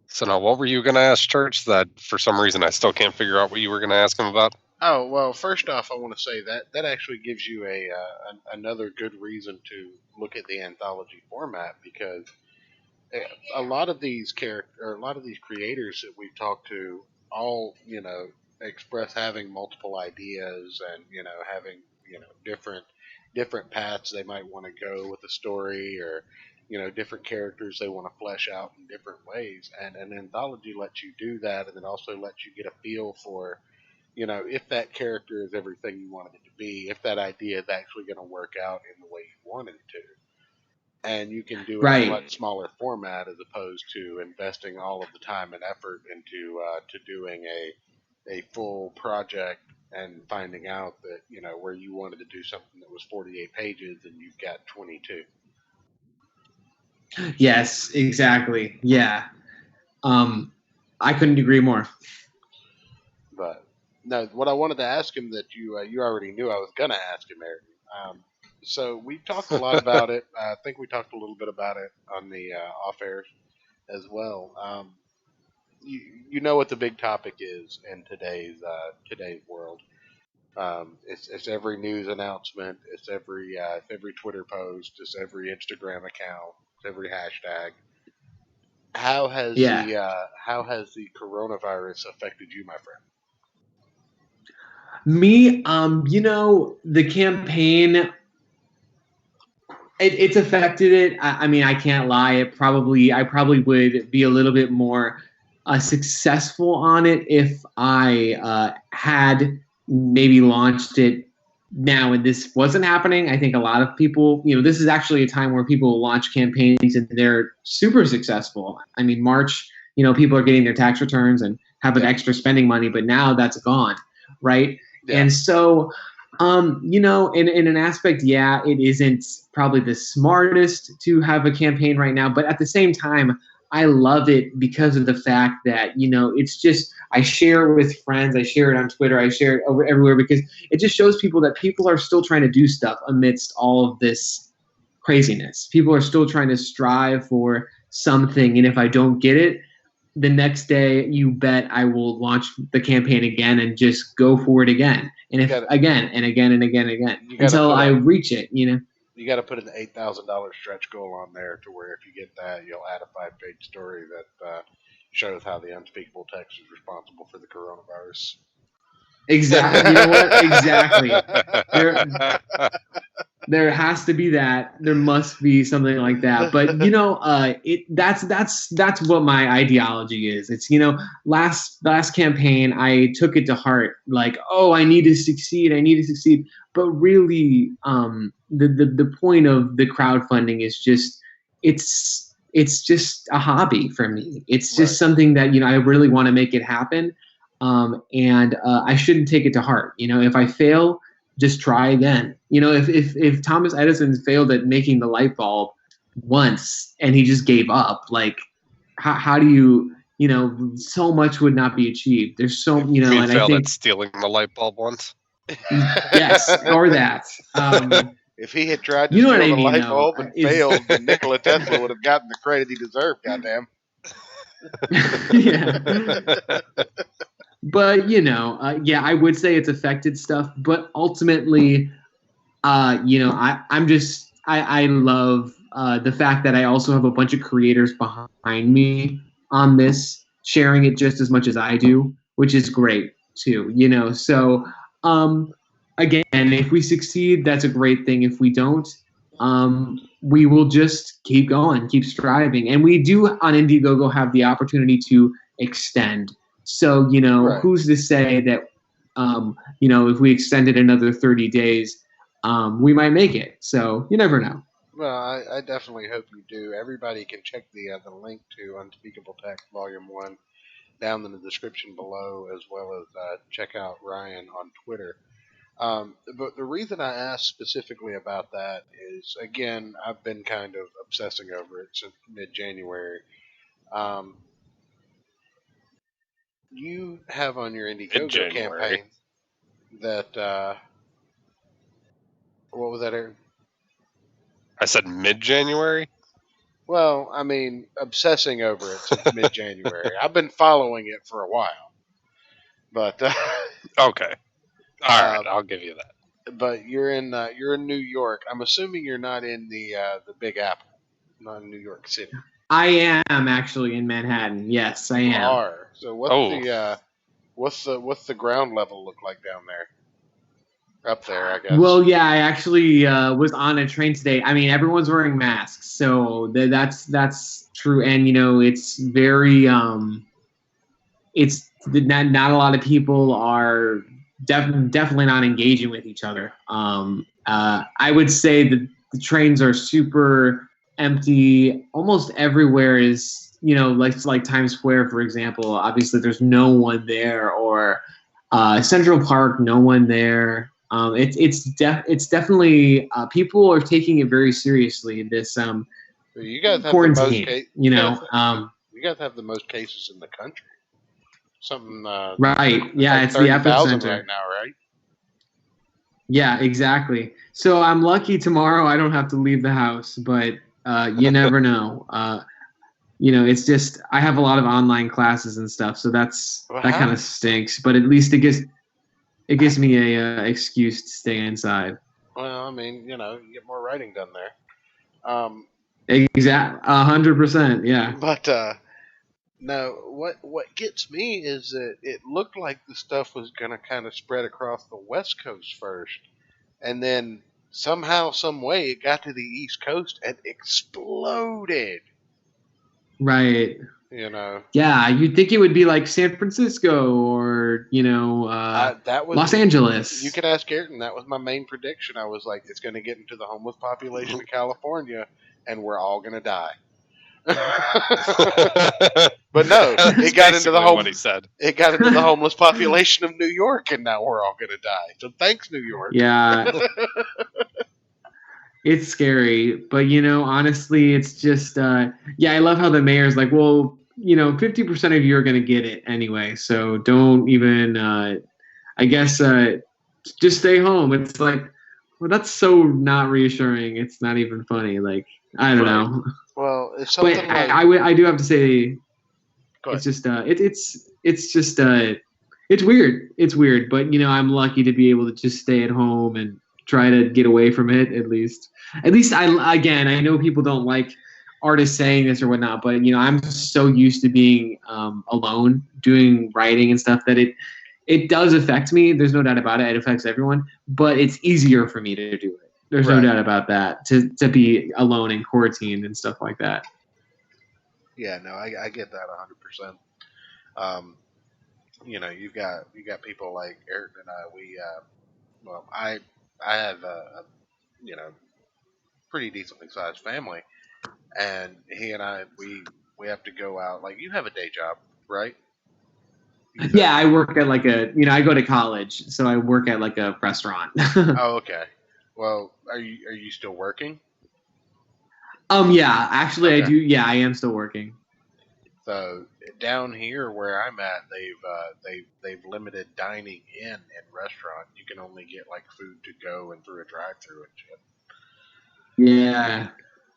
[SPEAKER 3] So now, what were you going to ask Church that for some reason I still can't figure out what you were going to ask him about?
[SPEAKER 2] Oh, well, first off, I want to say that actually gives you another good reason to look at the anthology format, because a lot of these creators that we've talked to all, express having multiple ideas and, having, different paths they might want to go with the story, or, different characters they want to flesh out in different ways. And an anthology lets you do that, and it also lets you get a feel for, if that character is everything you wanted it to be, if that idea is actually going to work out in the way you wanted it to. And you can do it in a much smaller format, as opposed to investing all of the time and effort into to doing a full project and finding out that, where you wanted to do something that was 48 pages and you've got 22.
[SPEAKER 4] Yes, exactly. Yeah. I couldn't agree more.
[SPEAKER 2] But no, what I wanted to ask him that you already knew I was going to ask him, Ayrton. So we talked a lot about it. I think we talked a little bit about it on the off airs as well. You know what the big topic is in today's world. It's every news announcement. It's every Twitter post. It's every Instagram account. It's every hashtag. How has the coronavirus affected you, my friend?
[SPEAKER 4] Me, the campaign, it's affected it. I mean, I can't lie. I probably would be a little bit more successful on it if I had maybe launched it now and this wasn't happening. I think a lot of people, this is actually a time where people launch campaigns and they're super successful. I mean, March, people are getting their tax returns and having extra spending money, but now that's gone, right? Yeah. And so, in an aspect, it isn't probably the smartest to have a campaign right now, but at the same time, I love it because of the fact that, it's just, I share it with friends, I share it on Twitter, I share it over everywhere, because it just shows people that people are still trying to do stuff amidst all of this craziness. People are still trying to strive for something, and if I don't get it, the next day, you bet I will launch the campaign again and just go for it again. And again and again and again and again until I reach it, You
[SPEAKER 2] got to put an $8,000 stretch goal on there, to where if you get that, you'll add a 5-page story that shows how the Unspeakable text is responsible for the coronavirus.
[SPEAKER 4] Exactly. You know what? Exactly. There has to be that. There must be something like that. But that's what my ideology is. It's last campaign I took it to heart, like, oh, I need to succeed. But really, the point of the crowdfunding is just it's just a hobby for me. It's just something that I really want to make it happen, and I shouldn't take it to heart. If I fail, just try again. If Thomas Edison failed at making the light bulb once and he just gave up, like how do you, so much would not be achieved. There's so,
[SPEAKER 3] and I think at stealing the light bulb once.
[SPEAKER 4] Yes, or that.
[SPEAKER 2] If he had tried to steal the light bulb and failed, then Nikola Tesla would have gotten the credit he deserved. Goddamn.
[SPEAKER 4] Yeah. But yeah, I would say it's affected stuff. But ultimately, I love the fact that I also have a bunch of creators behind me on this, sharing it just as much as I do, which is great too. So again, if we succeed, that's a great thing. If we don't, we will just keep going, keep striving, and we do on Indiegogo have the opportunity to extend. So
[SPEAKER 2] Right.
[SPEAKER 4] who's to say that if we extend it another 30 days, we might make it. So you never know.
[SPEAKER 2] Well, I definitely hope you do. Everybody can check the link to Unspeakable Text Volume 1 down in the description below, as well as check out Ryan on Twitter. But the reason I asked specifically about that is, again, I've been kind of obsessing over it since mid-January. Um, you have on your Indiegogo
[SPEAKER 3] Mid-January.
[SPEAKER 2] campaign that, what was that, Aaron?
[SPEAKER 3] I said mid-January?
[SPEAKER 2] Well, I mean, obsessing over it since mid-January. I've been following it for a while, but
[SPEAKER 3] Okay. All right,
[SPEAKER 2] uh,
[SPEAKER 3] I'll give you that.
[SPEAKER 2] but you're in New York. I'm assuming you're not in the Big Apple, not in New York City.
[SPEAKER 4] I am actually in Manhattan. Yes, I
[SPEAKER 2] You
[SPEAKER 4] am.
[SPEAKER 2] are. So
[SPEAKER 3] Oh.
[SPEAKER 2] what's the ground level look like down there? Up there, I guess.
[SPEAKER 4] Well, yeah, I actually was on a train today. I mean, everyone's wearing masks, so that's true. And it's very it's not a lot of people are definitely not engaging with each other. I would say that the trains are super empty. Almost everywhere is like Times Square, for example. Obviously, there's no one there, or Central Park, no one there. It's definitely people are taking it very seriously. This
[SPEAKER 2] You guys have
[SPEAKER 4] quarantine,
[SPEAKER 2] you guys have the most cases in the country. Something
[SPEAKER 4] right? Yeah,
[SPEAKER 2] like
[SPEAKER 4] it's the
[SPEAKER 2] 30,000
[SPEAKER 4] epicenter.
[SPEAKER 2] right now, right?
[SPEAKER 4] Yeah, exactly. So I'm lucky tomorrow I don't have to leave the house, but you never know. It's just I have a lot of online classes and stuff, so that kind of stinks. But at least it gives me a excuse to stay inside.
[SPEAKER 2] Well, I mean, you get more writing done there.
[SPEAKER 4] Exact, 100%. Yeah.
[SPEAKER 2] But no, what gets me is that it looked like the stuff was gonna kind of spread across the West Coast first, and then somehow, some way, it got to the East Coast and exploded.
[SPEAKER 4] Right.
[SPEAKER 2] You know,
[SPEAKER 4] Yeah, you'd think it would be like San Francisco or
[SPEAKER 2] that was
[SPEAKER 4] Los Angeles.
[SPEAKER 2] You can ask Ayrton. That was my main prediction. I was like, it's going to get into the homeless population of California, and we're all going to die. But no, it got into the
[SPEAKER 3] what he said.
[SPEAKER 2] It got into the homeless population of New York, and now we're all going to die. So thanks, New York.
[SPEAKER 4] Yeah. It's scary, but honestly, it's just yeah, I love how the mayor's like, well, 50% of you are going to get it anyway, so don't even I guess just stay home. It's like, well, that's so not reassuring. It's not even funny. Like, I don't know.
[SPEAKER 2] Well, it's something
[SPEAKER 4] but
[SPEAKER 2] like
[SPEAKER 4] I do have to say, it's just it's just it's weird. It's weird, but I'm lucky to be able to just stay at home and try to get away from it at least. At least I know people don't like artists saying this or whatnot, but I'm so used to being alone doing writing and stuff that it does affect me. There's no doubt about it. It affects everyone, but it's easier for me to do it. There's no doubt about that, to be alone in quarantine and stuff like that.
[SPEAKER 2] Yeah, no, I get that 100%. You've got people like Ayrton and I. I have a pretty decently sized family, and he and I we have to go out. Like, you have a day job, right?
[SPEAKER 4] Yeah, I work at like I go to college, so I work at like a restaurant.
[SPEAKER 2] Oh, okay. Well, are you still working?
[SPEAKER 4] Yeah, actually,
[SPEAKER 2] Okay.
[SPEAKER 4] I do. Yeah, I am still working.
[SPEAKER 2] So down here where I'm at, they've limited dining in restaurant. You can only get like food to go and through a drive-through and shit.
[SPEAKER 4] Yeah.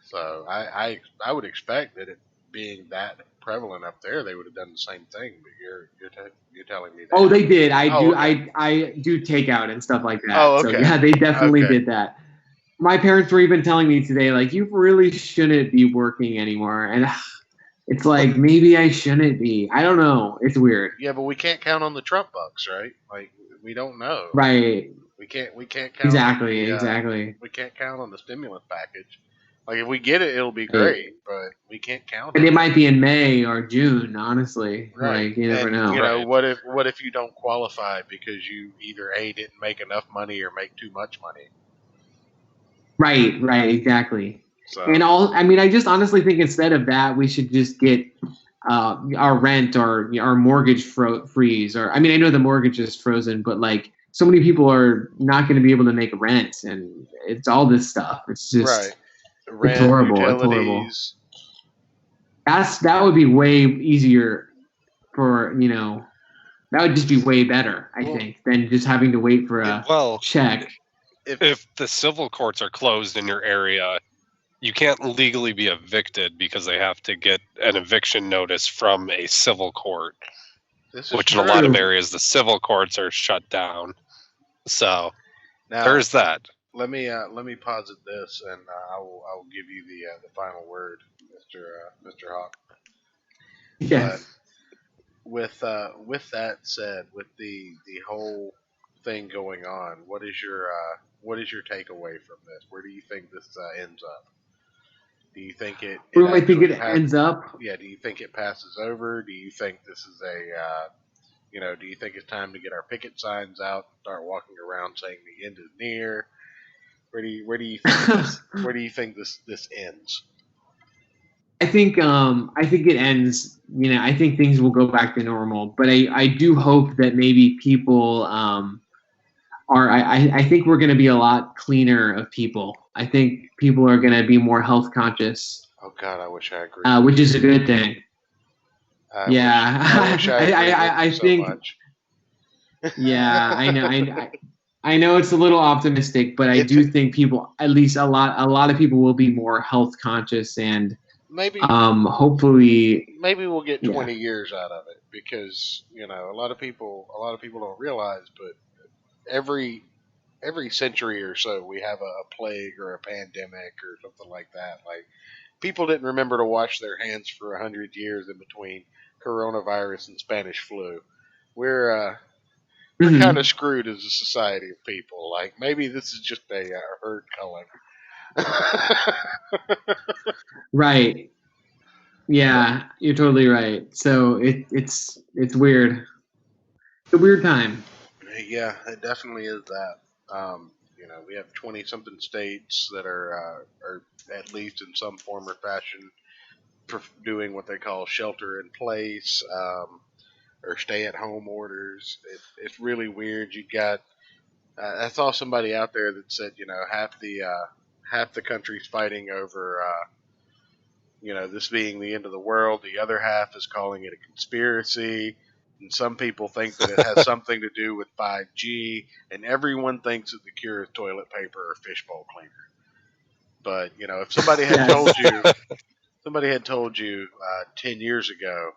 [SPEAKER 2] So I would expect that it being that prevalent up there, they would have done the same thing. But you're telling me that.
[SPEAKER 4] Oh, they did.
[SPEAKER 2] Okay.
[SPEAKER 4] I do takeout and stuff like that.
[SPEAKER 2] Oh,
[SPEAKER 4] So
[SPEAKER 2] okay.
[SPEAKER 4] yeah, they definitely
[SPEAKER 2] Okay.
[SPEAKER 4] did that. My parents were even telling me today, like, you really shouldn't be working anymore. And it's like, maybe I shouldn't be. I don't know. It's weird.
[SPEAKER 2] Yeah, but we can't count on the Trump bucks, right? Like we don't know.
[SPEAKER 4] Right.
[SPEAKER 2] We can't count
[SPEAKER 4] Exactly.
[SPEAKER 2] on the
[SPEAKER 4] Exactly.
[SPEAKER 2] we can't count on the stimulus package. Like if we get it, it'll be
[SPEAKER 4] Right.
[SPEAKER 2] great, but we can't count
[SPEAKER 4] And
[SPEAKER 2] on
[SPEAKER 4] it
[SPEAKER 2] it.
[SPEAKER 4] might be in May or June, honestly.
[SPEAKER 2] Right.
[SPEAKER 4] Like, you never
[SPEAKER 2] And
[SPEAKER 4] know.
[SPEAKER 2] you know,
[SPEAKER 3] Right.
[SPEAKER 2] what if you don't qualify because you either A, didn't make enough money or make too much money?
[SPEAKER 4] Right. Right. Exactly.
[SPEAKER 2] So
[SPEAKER 4] And I mean, I just honestly think instead of that, we should just get our rent or our mortgage freeze. Or I mean, I know the mortgage is frozen, but like so many people are not going to be able to make rent, and it's all this stuff. It's just
[SPEAKER 2] right.
[SPEAKER 4] it's
[SPEAKER 2] Rent,
[SPEAKER 4] horrible. It's horrible.
[SPEAKER 2] utilities.
[SPEAKER 4] That would be way easier for that would just be way better, I
[SPEAKER 2] Well,
[SPEAKER 4] think, than just having to wait for a
[SPEAKER 3] Well,
[SPEAKER 4] check.
[SPEAKER 3] if the civil courts are closed in your area, you can't legally be evicted because they have to get an eviction notice from a civil court,
[SPEAKER 2] This is
[SPEAKER 3] which in a
[SPEAKER 2] true.
[SPEAKER 3] lot of areas the civil courts are shut down. So
[SPEAKER 2] Now,
[SPEAKER 3] there's that.
[SPEAKER 2] let me posit this, and I will give you the final word, Mr. Hawk.
[SPEAKER 4] Yes.
[SPEAKER 2] But with that said, with the whole thing going on, what is your takeaway from this? Where do you think this ends up? Do you think it
[SPEAKER 4] Where do I think
[SPEAKER 2] actually
[SPEAKER 4] it ends up?
[SPEAKER 2] Yeah. Do you think it passes over? Do you think this is do you think it's time to get our picket signs out and start walking around saying the end is near? Where do you think this ends?
[SPEAKER 4] I think it ends. I think things will go back to normal, but I do hope that maybe people are. I think we're going to be a lot cleaner of people. I think people are going to be more health conscious.
[SPEAKER 2] Oh God, I wish I agreed.
[SPEAKER 4] Which is a good thing.
[SPEAKER 2] I wish I agreed
[SPEAKER 4] I
[SPEAKER 2] so
[SPEAKER 4] think.
[SPEAKER 2] much.
[SPEAKER 4] Yeah, I know. I know it's a little optimistic, but I do think people, at least a lot of people, will be more health conscious and
[SPEAKER 2] maybe
[SPEAKER 4] hopefully
[SPEAKER 2] we'll get 20 years out of it because a lot of people don't realize, but every century or so we have a plague or a pandemic or something like that. Like people didn't remember to wash their hands for 100 years in between coronavirus and Spanish flu. We're kind of screwed as a society of people. Like maybe this is just a herd culling.
[SPEAKER 4] Right. Yeah, you're totally right. So it's weird. It's a weird time.
[SPEAKER 2] Yeah, it definitely is that. We have 20 something states that are at least in some form or fashion doing what they call shelter in place or stay at home orders. It's really weird. You got I saw somebody out there that said half the country's fighting over this being the end of the world. The other half is calling it a conspiracy. And some people think that it has something to do with 5G, and everyone thinks that the cure is toilet paper or fishbowl cleaner. But if somebody had told you 10 years ago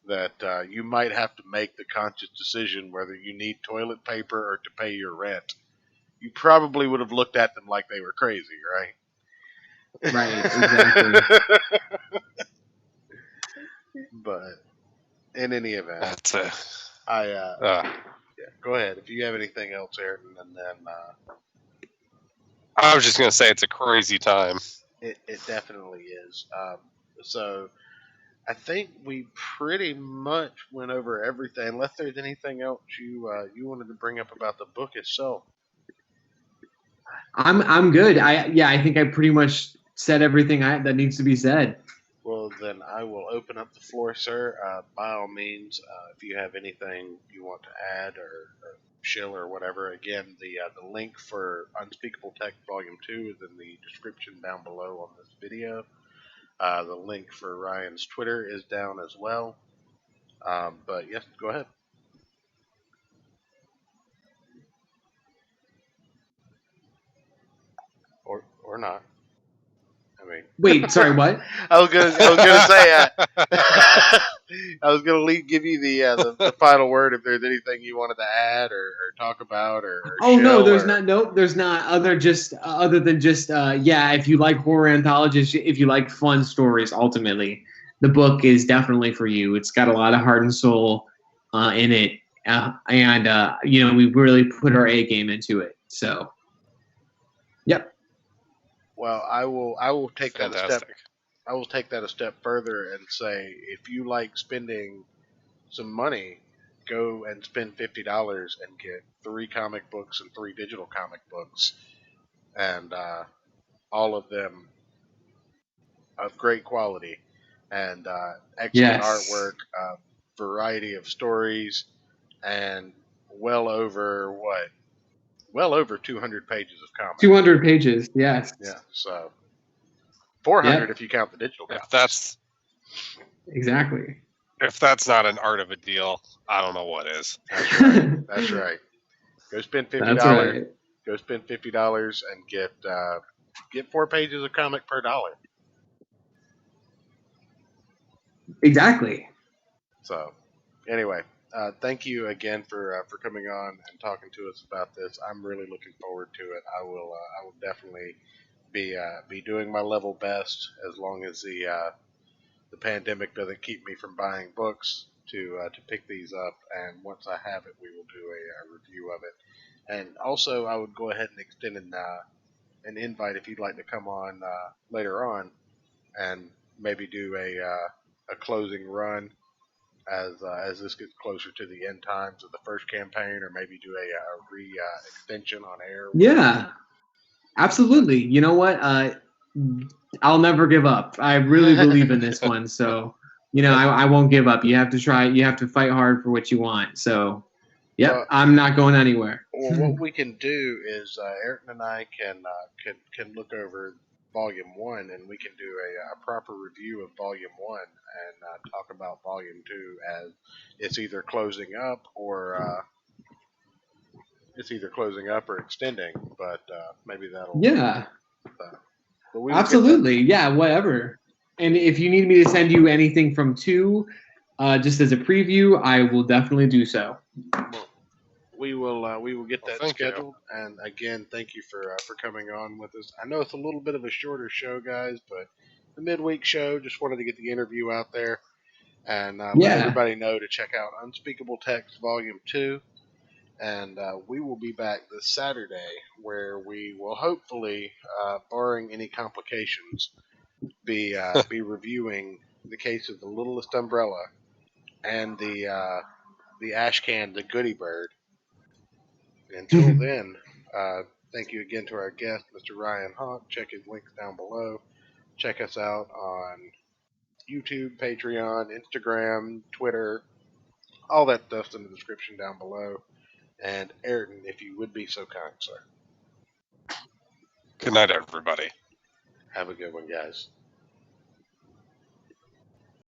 [SPEAKER 2] that you might have to make the conscious decision whether you need toilet paper or to pay your rent, you probably would have looked at them like they were crazy, right?
[SPEAKER 4] Right, exactly.
[SPEAKER 2] But in any event,
[SPEAKER 3] That's it.
[SPEAKER 2] yeah, go ahead. If you have anything else, Ayrton, and then
[SPEAKER 3] I was just gonna say it's a crazy time.
[SPEAKER 2] it definitely is. So I think we pretty much went over everything. Unless there's anything else you wanted to bring up about the book itself.
[SPEAKER 4] I'm good. I think I pretty much said everything that needs to be said.
[SPEAKER 2] Well, then I will open up the floor, sir. By all means, if you have anything you want to add or shill or whatever, again, the link for Unspeakable Text Volume 2 is in the description down below on this video. The link for Ryan's Twitter is down as well. But yes, go ahead. Or not. I mean,
[SPEAKER 4] Wait, sorry, what?
[SPEAKER 2] I was gonna say. I was gonna give you the final word if there's anything you wanted to add or talk about or
[SPEAKER 4] Oh no,
[SPEAKER 2] shill
[SPEAKER 4] there's
[SPEAKER 2] or
[SPEAKER 4] not. Nope, there's not. Other than just yeah. If you like horror anthologies, if you like fun stories, ultimately, the book is definitely for you. It's got a lot of heart and soul in it, and you know, we really put our A game into it. So, yep.
[SPEAKER 2] well, I will take that a step.
[SPEAKER 3] Fantastic.
[SPEAKER 2] I will take that a step further and say if you like spending some money, go and spend $50 and get 3 comic books and 3 digital comic books, and all of them of great quality and excellent
[SPEAKER 4] Yes.
[SPEAKER 2] artwork, variety of stories, and well over what? Well over 200 pages of comics.
[SPEAKER 4] 200 pages. Yes.
[SPEAKER 2] Yeah, so 400
[SPEAKER 4] Yep.
[SPEAKER 2] if you count the digital
[SPEAKER 3] If
[SPEAKER 2] copies.
[SPEAKER 4] Exactly.
[SPEAKER 3] that's not an art of a deal, I don't know what is.
[SPEAKER 2] That's right. That's right. Go spend $50.
[SPEAKER 4] That's right.
[SPEAKER 2] Go spend $50 and get 4 pages of comic per dollar.
[SPEAKER 4] Exactly.
[SPEAKER 2] So, anyway, thank you again for coming on and talking to us about this. I'm really looking forward to it. I will definitely be doing my level best as long as the pandemic doesn't keep me from buying books to pick these up. And once I have it, we will do a review of it. And also, I would go ahead and extend an invite if you'd like to come on later on and maybe do a closing run as this gets closer to the end times of the first campaign, or maybe do a extension on air.
[SPEAKER 4] Yeah. Absolutely. You know what? I'll never give up. I really believe in this one. So, you know, I won't give up. You have to try. You have to fight hard for what you want. So, yep,
[SPEAKER 2] Well,
[SPEAKER 4] I'm not going anywhere.
[SPEAKER 2] Well, what we can do is Ayrton and I can look over Volume 1, and we can do a proper review of Volume 1 and talk about Volume 2 as it's either closing up or extending. But maybe that'll
[SPEAKER 4] Yeah,
[SPEAKER 2] but we will
[SPEAKER 4] absolutely. Yeah, whatever. And if you need me to send you anything from 2, just as a preview, I will definitely do so.
[SPEAKER 2] Well, we will get
[SPEAKER 3] Well,
[SPEAKER 2] that
[SPEAKER 3] thank you.
[SPEAKER 2] scheduled. And again, thank you for coming on with us. I know it's a little bit of a shorter show, guys, but the midweek show. Just wanted to get the interview out there and let
[SPEAKER 4] Yeah.
[SPEAKER 2] everybody know to check out Unspeakable Text Volume 2. And we will be back this Saturday, where we will hopefully, barring any complications, be reviewing the case of the Littlest Umbrella and the Ash Can, the Goody Bird. Until then, thank you again to our guest, Mr. Ryan Haack. Check his links down below. Check us out on YouTube, Patreon, Instagram, Twitter. All that stuff's in the description down below. And Ayrton, if you would be so kind, sir.
[SPEAKER 3] Good night, everybody.
[SPEAKER 2] Have a good one, guys.